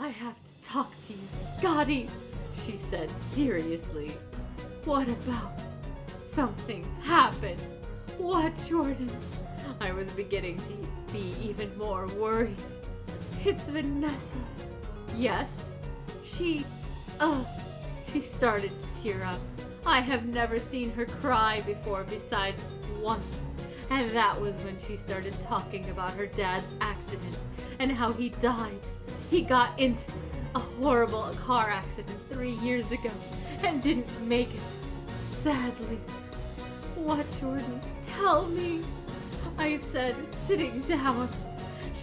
I have to talk to you, Scottie, she said seriously. What about? Something happened. What, Jordan? I was beginning to be even more worried. It's Vanessa. Yes? She started to tear up. I have never seen her cry before besides once. And that was when she started talking about her dad's accident and how he died. He got into a horrible car accident 3 years ago and didn't make it, sadly. What, Jordan? Tell me. I said, sitting down.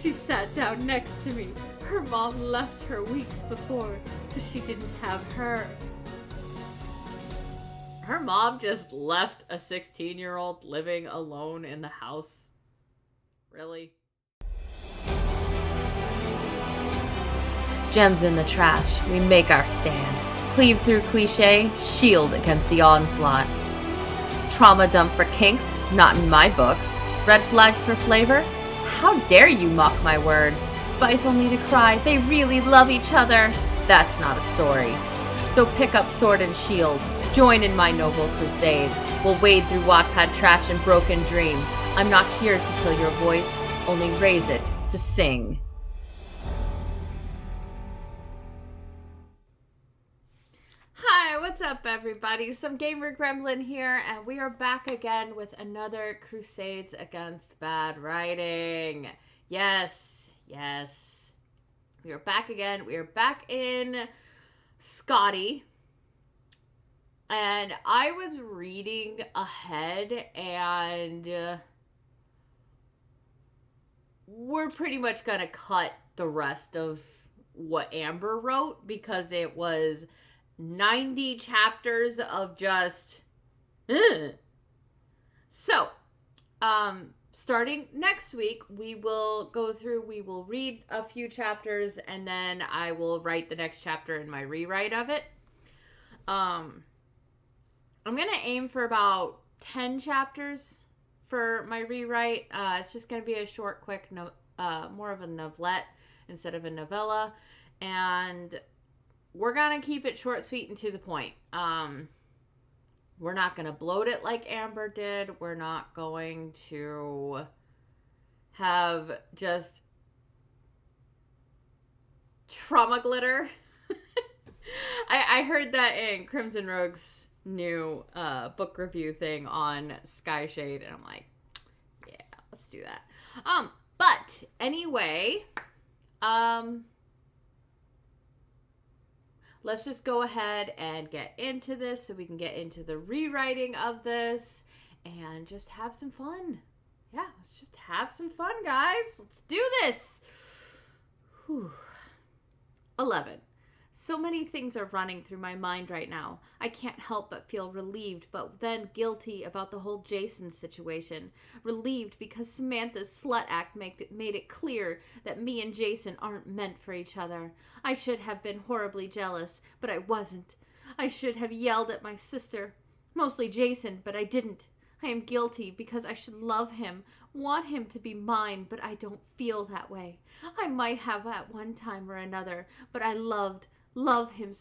She sat down next to me. Her mom left her weeks before, so she didn't have her. Her mom just left a 16-year-old living alone in the house? Really? Gems in the trash, we make our stand. Cleave through cliche, shield against the onslaught. Trauma dump for kinks, not in my books. Red flags for flavor? How dare you mock my word? Spice only to cry, they really love each other. That's not a story. So pick up sword and shield. Join in my noble crusade. We'll wade through Wattpad trash and broken dream. I'm not here to kill your voice, only raise it to sing. Hi, what's up everybody? Some Gamer Gremlin here, and we are back again with another Crusades Against Bad Writing. Yes. We are back again. We are back in SCOTTIE. And I was reading ahead, and we're pretty much going to cut the rest of what Amber wrote because it was 90 chapters of just... So, starting next week, we will read a few chapters, and then I will write the next chapter in my rewrite of it. I'm going to aim for about 10 chapters for my rewrite. It's just going to be a short, quick, more of a novelette instead of a novella. And we're going to keep it short, sweet, and to the point. We're not going to bloat it like Amber did. We're not going to have just trauma glitter. I heard that in Crimson Rogue's new book review thing on Skyshade, and I'm like, yeah, let's do that. But anyway, let's just go ahead and get into this so we can get into the rewriting of this and just have some fun. Yeah, let's just have some fun, guys. Let's do this. Whew. 11. So many things are running through my mind right now. I can't help but feel relieved, but then guilty about the whole Jason situation. Relieved because Samantha's slut act made it clear that me and Jason aren't meant for each other. I should have been horribly jealous, but I wasn't. I should have yelled at my sister. Mostly Jason, but I didn't. I am guilty because I should love him, want him to be mine, but I don't feel that way. I might have at one time or another, but I love him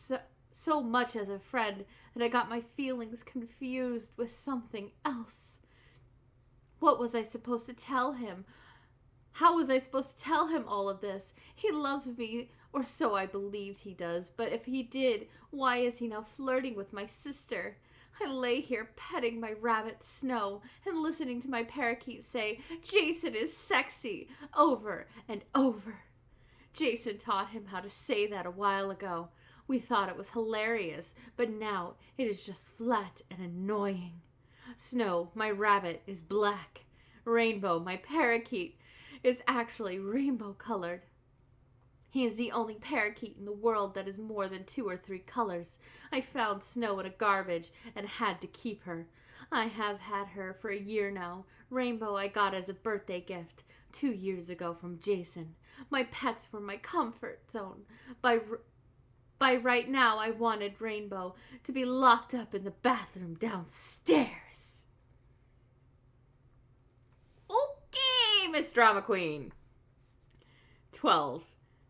so much as a friend that I got my feelings confused with something else. What was I supposed to tell him? How was I supposed to tell him all of this? He loves me, or so I believed he does, but if he did, why is he now flirting with my sister? I lay here petting my rabbit Snow and listening to my parakeet say, "Jason is sexy," over and over. Jason taught him how to say that a while ago. We thought it was hilarious, but now it is just flat and annoying. Snow, my rabbit, is black. Rainbow, my parakeet, is actually rainbow-colored. He is the only parakeet in the world that is more than 2 or 3 colors. I found Snow in a garbage and had to keep her. I have had her for a year now. Rainbow I got as a birthday gift 2 years ago from Jason. My pets were my comfort zone. By right now, I wanted Rainbow to be locked up in the bathroom downstairs. Okay, Miss Drama Queen. 12.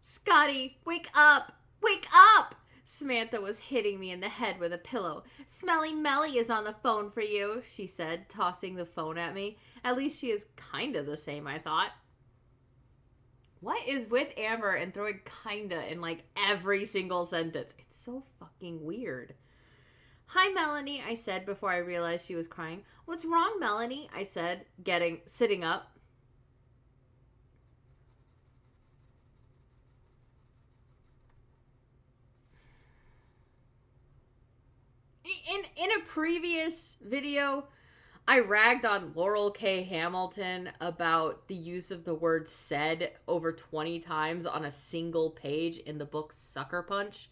Scottie, wake up! Wake up! Samantha was hitting me in the head with a pillow. Smelly Melly is on the phone for you, she said, tossing the phone at me. At least she is kind of the same, I thought. What is with Amber and throwing kinda in like every single sentence? It's so fucking weird. Hi, Melanie, I said before I realized she was crying. What's wrong, Melanie? I said, sitting up. In a previous video, I ragged on Laurel K. Hamilton about the use of the word said over 20 times on a single page in the book Sucker Punch.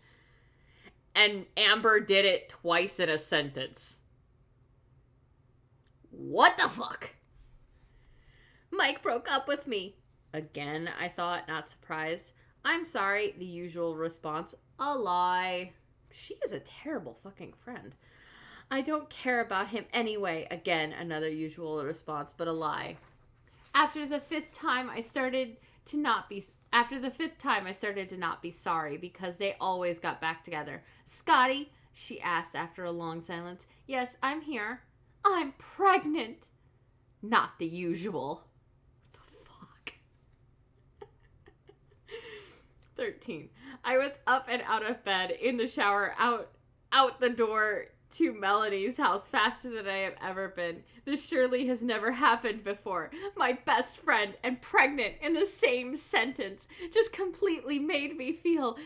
And Amber did it twice in a sentence. What the fuck? Mike broke up with me. Again, I thought, not surprised. I'm sorry, the usual response. A lie. She is a terrible fucking friend. I don't care about him anyway. Again, another usual response, but a lie. After the fifth time, I started to not be sorry because they always got back together. Scottie, she asked after a long silence. Yes, I'm here. I'm pregnant. Not the usual. What the fuck? 13. I was up and out of bed, in the shower, out the door to Melanie's house faster than I have ever been. This surely has never happened before. My best friend and pregnant in the same sentence just completely made me feel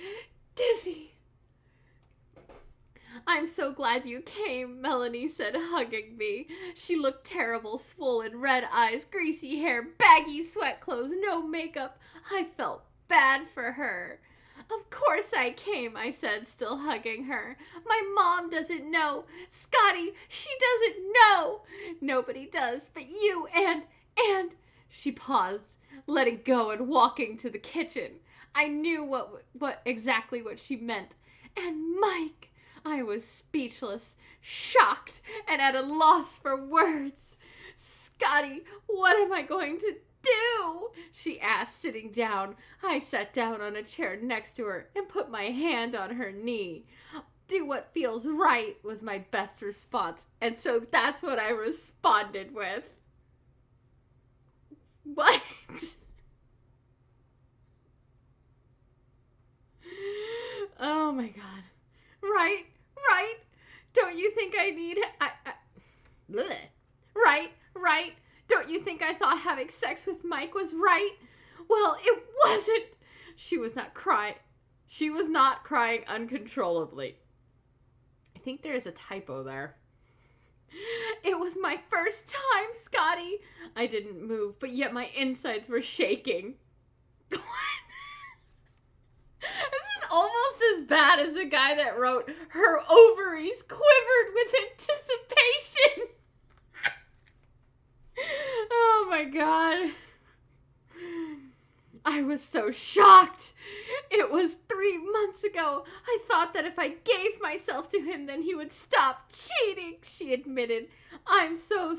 dizzy. I'm so glad you came, Melanie said, hugging me. She looked terrible, swollen, red eyes, greasy hair, baggy sweat clothes, no makeup. I felt bad for her. Of course I came, I said, still hugging her. My mom doesn't know. Scottie, she doesn't know. Nobody does but you and... She paused, letting go and walking to the kitchen. I knew what exactly what she meant. And Mike, I was speechless, shocked, and at a loss for words. Scottie, what am I going to do? She asked, sitting down. I sat down on a chair next to her and put my hand on her knee. Do what feels right was my best response, and so that's what I responded with. What? Oh my god. Right? Don't you think I need... Bleh. Right? Don't you think I thought having sex with Mike was right? Well, it wasn't. She was not crying. She was not crying uncontrollably. I think there is a typo there. It was my first time, Scottie. I didn't move, but yet my insides were shaking. What? This is almost as bad as the guy that wrote, her ovaries quivered with anticipation. Oh my god. I was so shocked. It was 3 months ago. I thought that if I gave myself to him, then he would stop cheating, she admitted. I'm so...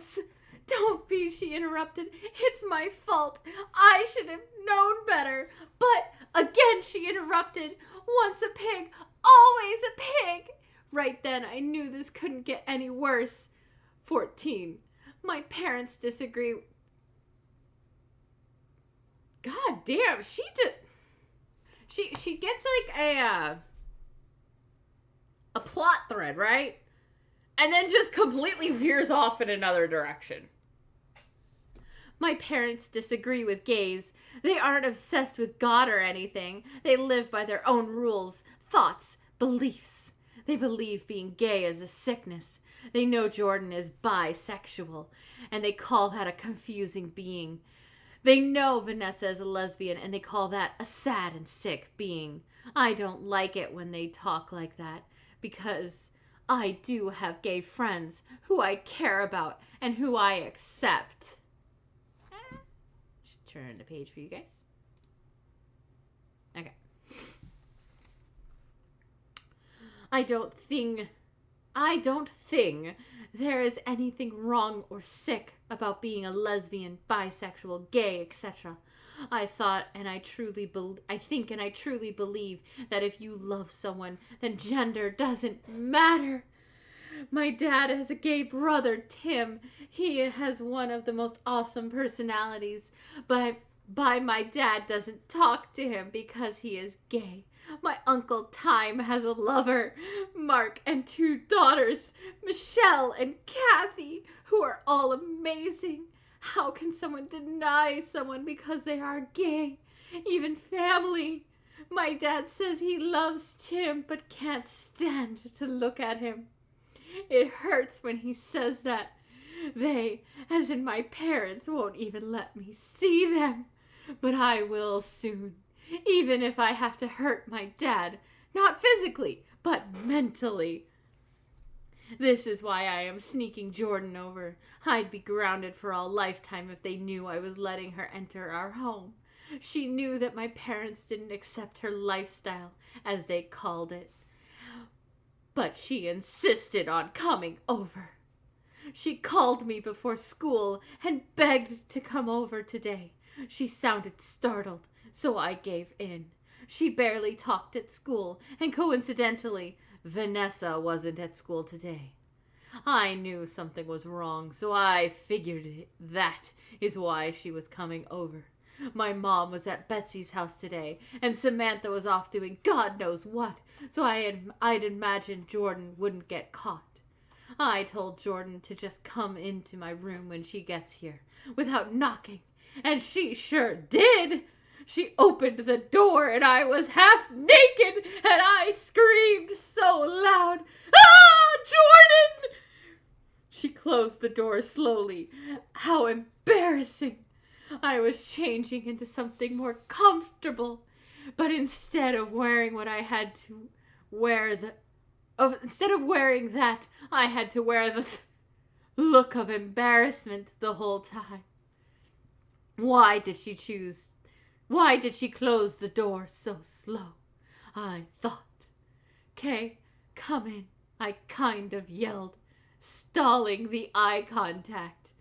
Don't be, she interrupted. It's my fault. I should have known better. But, again, she interrupted. Once a pig, always a pig. Right then, I knew this couldn't get any worse. 14. My parents disagree. God damn, she gets like a plot thread, right? And then just completely veers off in another direction. My parents disagree with gays. They aren't obsessed with God or anything. They live by their own rules, thoughts, beliefs. They believe being gay is a sickness. They know Jordan is bisexual, and they call that a confusing being. They know Vanessa is a lesbian, and they call that a sad and sick being. I don't like it when they talk like that, because I do have gay friends who I care about and who I accept. Should turn the page for you guys. Okay. I don't think there is anything wrong or sick about being a lesbian, bisexual, gay, etc. I think and I truly believe that if you love someone, then gender doesn't matter. My dad has a gay brother, Tim. He has one of the most awesome personalities, but my dad doesn't talk to him because he is gay. My Uncle Time has a lover, Mark, and 2 daughters, Michelle and Kathy, who are all amazing. How can someone deny someone because they are gay? Even family. My dad says he loves Tim but can't stand to look at him. It hurts when he says that. They, as in my parents, won't even let me see them. But I will soon, even if I have to hurt my dad, not physically, but mentally. This is why I am sneaking Jordan over. I'd be grounded for all lifetime if they knew I was letting her enter our home. She knew that my parents didn't accept her lifestyle, as they called it. But she insisted on coming over. She called me before school and begged to come over today. She sounded startled, so I gave in. She barely talked at school, and coincidentally, Vanessa wasn't at school today. I knew something was wrong, so I figured that is why she was coming over. My mom was at Betsy's house today, and Samantha was off doing God knows what, so I'd imagine Jordan wouldn't get caught. I told Jordan to just come into my room when she gets here, without knocking, and she sure did. She opened the door, and I was half naked, and I screamed so loud, "Ah, Jordan!" She closed the door slowly. How embarrassing! I was changing into something more comfortable, but instead of wearing that, I had to wear the look of embarrassment the whole time. Why did she close the door so slow? I thought. "Kay, come in," I kind of yelled, stalling the eye contact.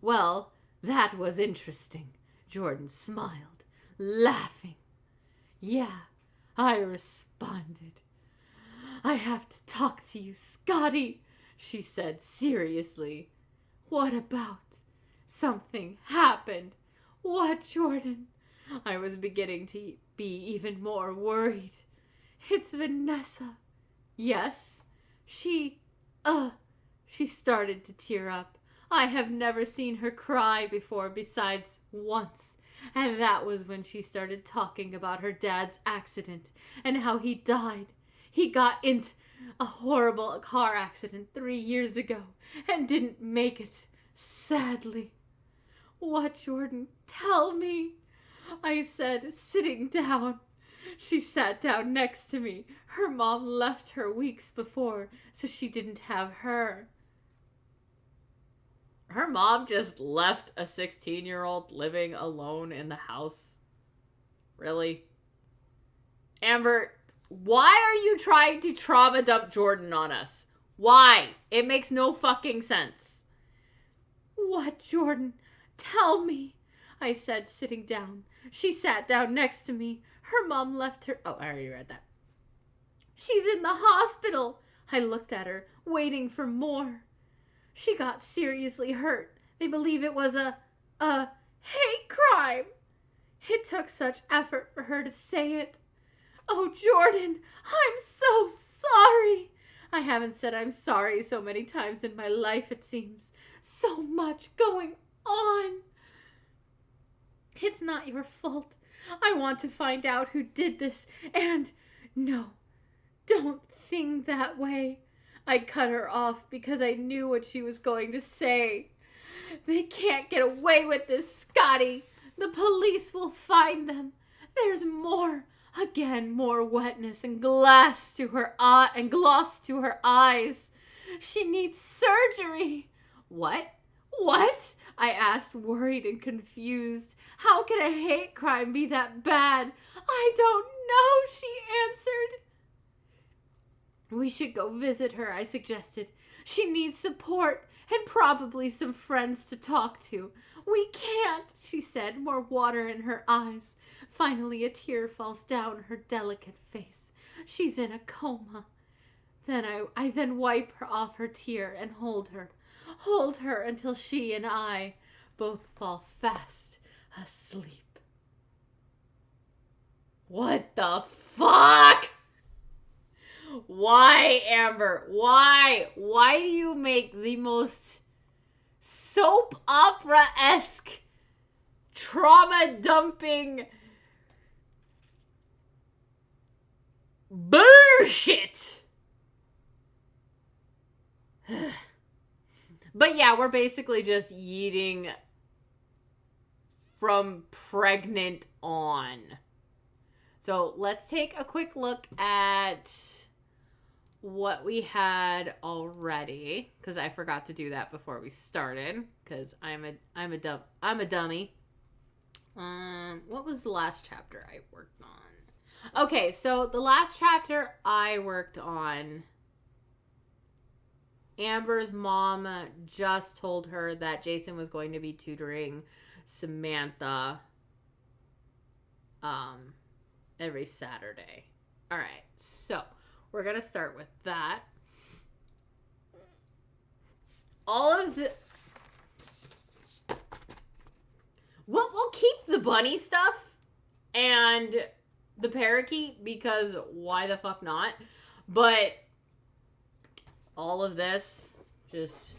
Well, that was interesting. Jordan smiled, laughing. "Yeah," I responded. "I have to talk to you, Scottie," she said seriously. "What about? Something happened. What, Jordan?" I was beginning to be even more worried. "It's Vanessa." "Yes? She started to tear up. I have never seen her cry before besides once, and that was when she started talking about her dad's accident and how he died. He got into a horrible car accident 3 years ago and didn't make it, sadly." "What, Jordan? Tell me," I said, sitting down. She sat down next to me. Her mom left her weeks before, so she didn't have her. Her mom just left a 16-year-old living alone in the house? Really? Amber, why are you trying to trauma dump Jordan on us? Why? It makes no fucking sense. "What, Jordan? Tell me," I said, sitting down. She sat down next to me. Her mom left her. Oh, I already read that. "She's in the hospital." I looked at her, waiting for more. "She got seriously hurt. They believe it was a hate crime." It took such effort for her to say it. "Oh, Jordan, I'm so sorry." I haven't said I'm sorry so many times in my life, it seems. So much going on. "It's not your fault. I want to find out who did this, and no, don't think that way." I cut her off because I knew what she was going to say. "They can't get away with this, Scottie. The police will find them. There's more." Again, more wetness and gloss to her eyes. "She needs surgery." "What? What?" I asked, worried and confused. "How can a hate crime be that bad?" "I don't know," she answered. We should go visit her, I suggested. She needs support and probably some friends to talk to. We can't, she said, more water in her eyes. Finally, a tear falls down her delicate face. She's in a coma. Then I then wipe her off her tear and hold her until she and I both fall fast asleep. What the fuck? Why, Amber? Why? Why do you make the most soap opera-esque, trauma-dumping bullshit? But yeah, we're basically just yeeting from pregnant on. So let's take a quick look at what we had already, because I forgot to do that before we started, because I'm a dummy. What was the last chapter I worked on? Okay, so the last chapter I worked on, Amber's mom just told her that Jason was going to be tutoring Samantha every Saturday. All right, so we're going to start with that. All of the... We'll keep the bunny stuff and the parakeet, because why the fuck not? But all of this, just...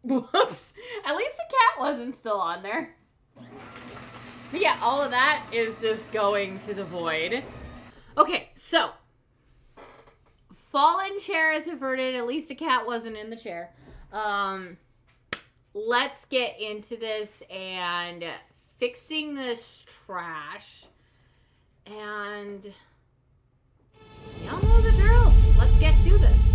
Whoops. At least the cat wasn't still on there. But yeah, all of that is just going to the void. Okay, so fallen chair is averted. At least the cat wasn't in the chair. Let's get into this and fixing this trash. And y'all know the drill. Let's get to this.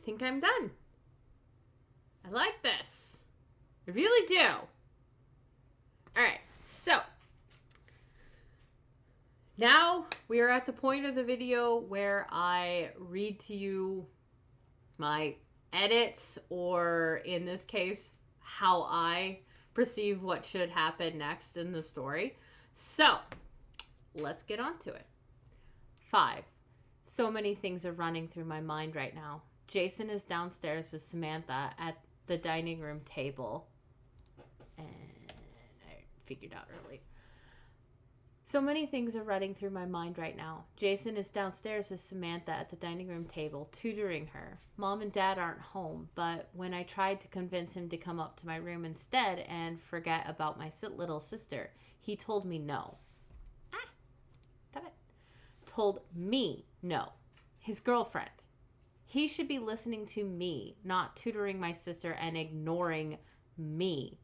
think I'm done. I like this. I really do. All right, so now we are at the point of the video where I read to you my edits, or in this case, how I perceive what should happen next in the story. So let's get on to it. 5. So many things are running through my mind right now. Jason is downstairs with Samantha at the dining room table. And I figured out early. So many things are running through my mind right now. Jason is downstairs with Samantha at the dining room table, tutoring her. Mom and Dad aren't home, but when I tried to convince him to come up to my room instead and forget about my little sister, he told me no. Stop it. Told me no. His girlfriend. He should be listening to me, not tutoring my sister and ignoring me.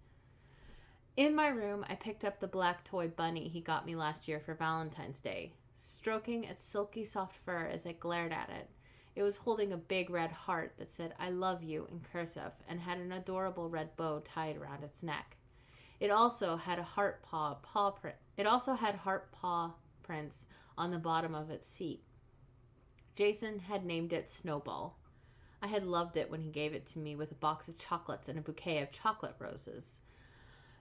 In my room, I picked up the black toy bunny he got me last year for Valentine's Day, stroking its silky soft fur as I glared at it. It was holding a big red heart that said, "I love you" in cursive, and had an adorable red bow tied around its neck. It also had heart paw prints on the bottom of its feet. Jason had named it Snowball. I had loved it when he gave it to me with a box of chocolates and a bouquet of chocolate roses.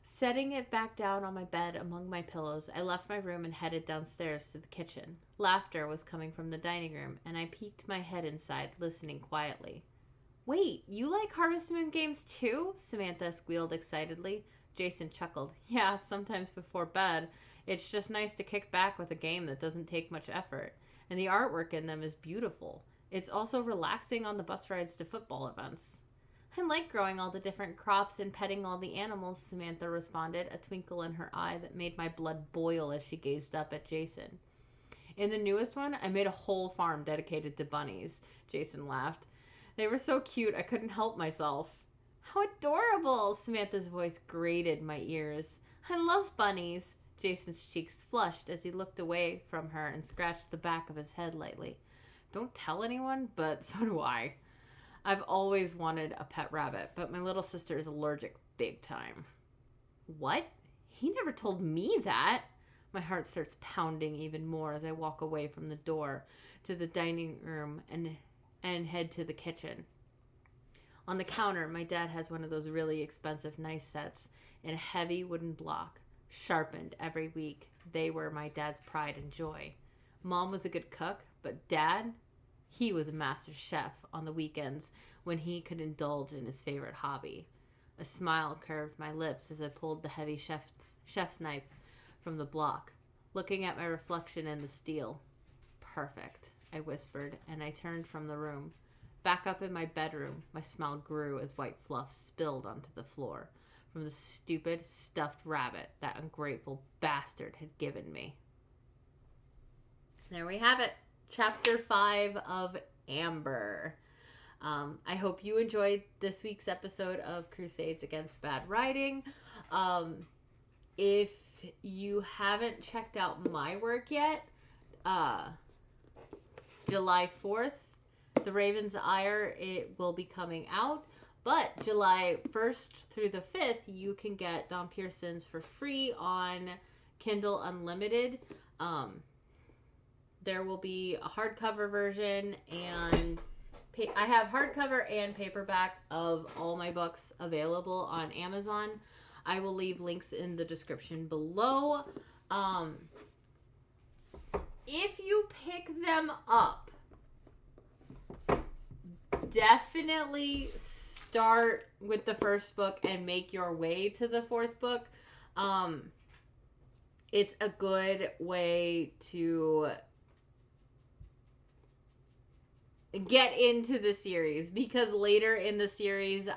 Setting it back down on my bed among my pillows, I left my room and headed downstairs to the kitchen. Laughter was coming from the dining room, and I peeked my head inside, listening quietly. "Wait, you like Harvest Moon games too?" Samantha squealed excitedly. Jason chuckled. "Yeah, sometimes before bed. It's just nice to kick back with a game that doesn't take much effort. And the artwork in them is beautiful. It's also relaxing on the bus rides to football events." "I like growing all the different crops and petting all the animals," Samantha responded, a twinkle in her eye that made my blood boil as she gazed up at Jason. "In the newest one, I made a whole farm dedicated to bunnies," Jason laughed. "They were so cute I couldn't help myself." "How adorable!" Samantha's voice grated my ears. "I love bunnies." Jason's cheeks flushed as he looked away from her and scratched the back of his head lightly. "Don't tell anyone, but so do I. I've always wanted a pet rabbit, but my little sister is allergic big time." "What? He never told me that." My heart starts pounding even more as I walk away from the door to the dining room and head to the kitchen. On the counter, my dad has one of those really expensive knife sets in a heavy wooden block, sharpened every week. They were my dad's pride and joy. Mom was a good cook, but Dad, he was a master chef on the weekends when he could indulge in his favorite hobby. A smile curved my lips as I pulled the heavy chef's knife from the block, looking at my reflection in the steel. "Perfect," I whispered, and I turned from the room. Back up in my bedroom, my smile grew as white fluff spilled onto the floor from the stupid, stuffed rabbit that ungrateful bastard had given me. There we have it. Chapter 5 of Amber. I hope you enjoyed this week's episode of Crusades Against Bad Writing. If you haven't checked out my work yet, July 4th, The Raven's Ire, it will be coming out. But July 1st through the 5th, you can get Don Pearson's for free on Kindle Unlimited. There will be a hardcover version, and I have hardcover and paperback of all my books available on Amazon. I will leave links in the description below. If you pick them up, definitely start with the first book and make your way to the fourth book. It's a good way to get into the series, because later in the series,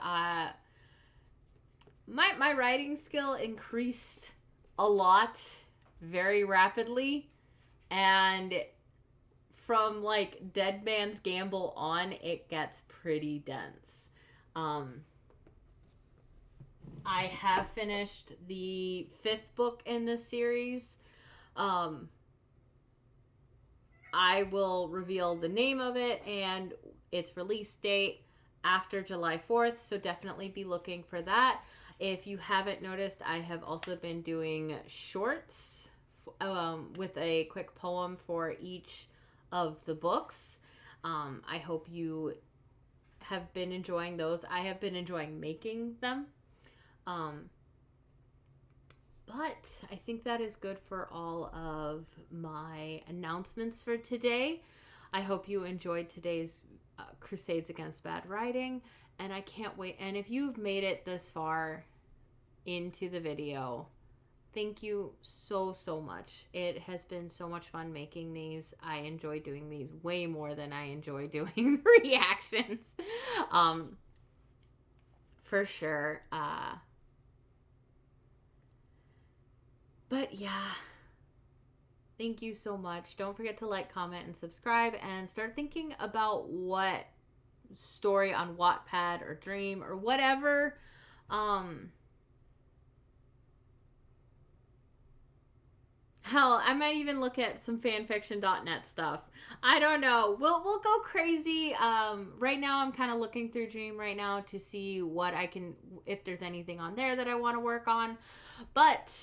my writing skill increased a lot very rapidly, and from like Dead Man's Gamble on, it gets pretty dense. I have finished the 5th book in this series. I will reveal the name of it and its release date after July 4th, so definitely be looking for that. If you haven't noticed, I have also been doing shorts with a quick poem for each of the books. I hope you have been enjoying those. I have been enjoying making them. But I think that is good for all of my announcements for today. I hope you enjoyed today's Crusades Against Bad Writing, and I can't wait. And if you've made it this far into the video, thank you so much. It has been so much fun making these. I enjoy doing these way more than I enjoy doing reactions. For sure. But yeah, thank you so much. Don't forget to like, comment, and subscribe, and start thinking about what story on Wattpad or Dream or whatever. Hell, I might even look at some fanfiction.net stuff. I don't know. We'll go crazy. Right now I'm kind of looking through Dream right now to see what I can, if there's anything on there that I want to work on. But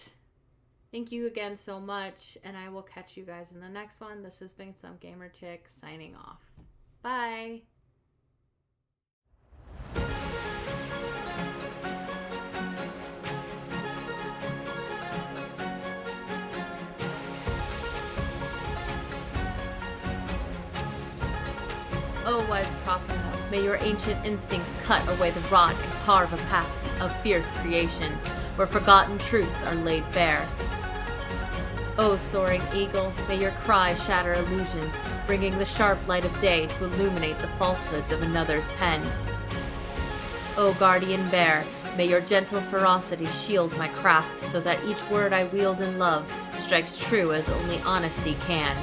thank you again so much, and I will catch you guys in the next one. This has been Some Gamer Chick signing off. Bye. Oh, wise prophet, may your ancient instincts cut away the rod and carve a path of fierce creation, where forgotten truths are laid bare. O soaring eagle, may your cry shatter illusions, bringing the sharp light of day to illuminate the falsehoods of another's pen. O guardian bear, may your gentle ferocity shield my craft, so that each word I wield in love strikes true as only honesty can.